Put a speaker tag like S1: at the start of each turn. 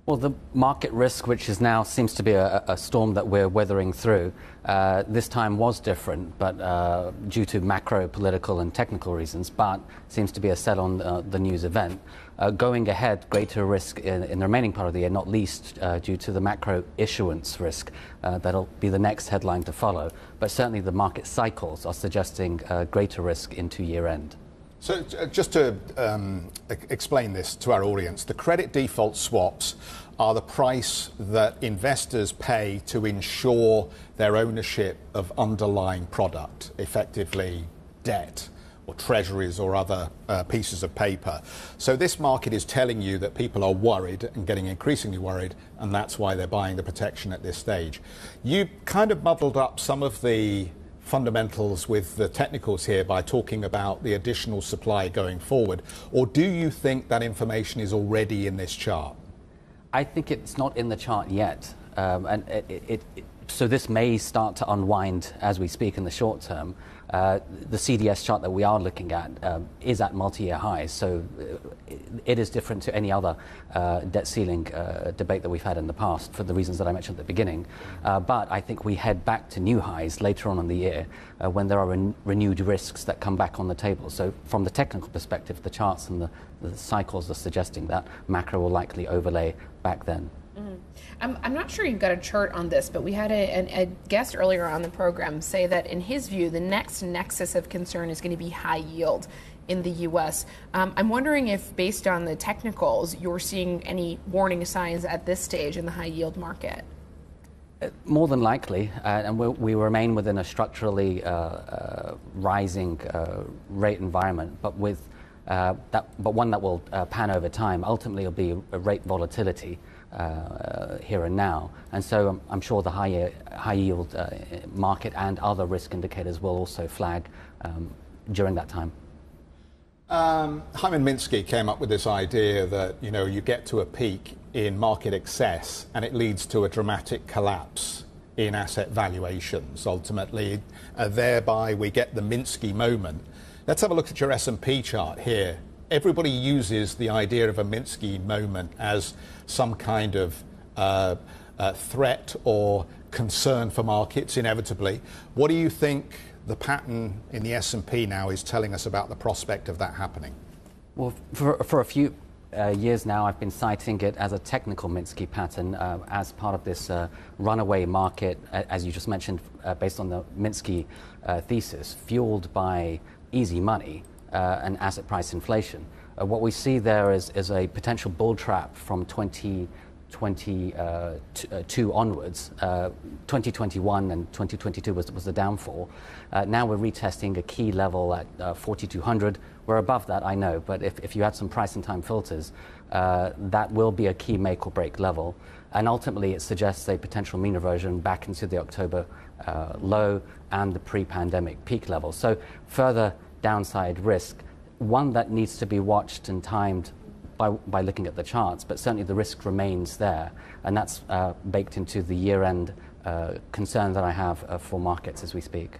S1: Well, the market risk, which is now seems to be a storm that we're weathering through, this time was different, but due to macro, political, and technical reasons, but seems to be a set on the news event. Going ahead, greater risk in the remaining part of the year, not least due to the macro issuance risk. That'll be the next headline to follow. But certainly the market cycles are suggesting greater risk into year end.
S2: So just to explain this to our audience, the credit default swaps are the price that investors pay to ensure their ownership of underlying product, effectively debt or treasuries or other pieces of paper. So this market is telling you that people are worried and getting increasingly worried, and that's why they're buying the protection at this stage. You kind of muddled up some of the fundamentals with the technicals here by talking about the additional supply going forward, or do you think that information is already in this chart?
S1: I think it's not in the chart yet, so this may start to unwind as we speak in the short term. The CDS chart that we are looking at is at multi-year highs, so it is different to any other debt ceiling debate that we've had in the past for the reasons that I mentioned at the beginning. But I think we head back to new highs later on in the year when there are renewed risks that come back on the table. So from the technical perspective, the charts and the cycles are suggesting that macro will likely overlay back then.
S3: I'm not sure you've got a chart on this, but we had a guest earlier on the program say that in his view, the next nexus of concern is going to be high yield in the U.S. I'm wondering if, based on the technicals, you're seeing any warning signs at this stage in the high yield market.
S1: More than likely, and we remain within a structurally rising rate environment, but with but one that will pan over time. Ultimately, it'll be a rate volatility here and now, and so I'm sure the high yield market and other risk indicators will also flag during that time.
S2: Hyman Minsky came up with this idea that you get to a peak in market excess and it leads to a dramatic collapse in asset valuations. Ultimately, thereby we get the Minsky moment. Let's have a look at your S&P chart here. Everybody uses the idea of a Minsky moment as some kind of threat or concern for markets, inevitably. What do you think the pattern in the S&P now is telling us about the prospect of that happening?
S1: Well, for a few years now, I've been citing it as a technical Minsky pattern as part of this runaway market, as you just mentioned, based on the Minsky thesis, fueled by easy money and asset price inflation. What we see there is a potential bull trap from 2022 onwards. 2021 and 2022 was the downfall. Now we're retesting a key level at 4,200. We're above that, I know, but if you add some price and time filters, that will be a key make or break level. And ultimately, it suggests a potential mean reversion back into the October low and the pre-pandemic peak level. So further downside risk, one that needs to be watched and timed by looking at the charts, but certainly the risk remains there, and that's baked into the year-end concern that I have for markets as we speak.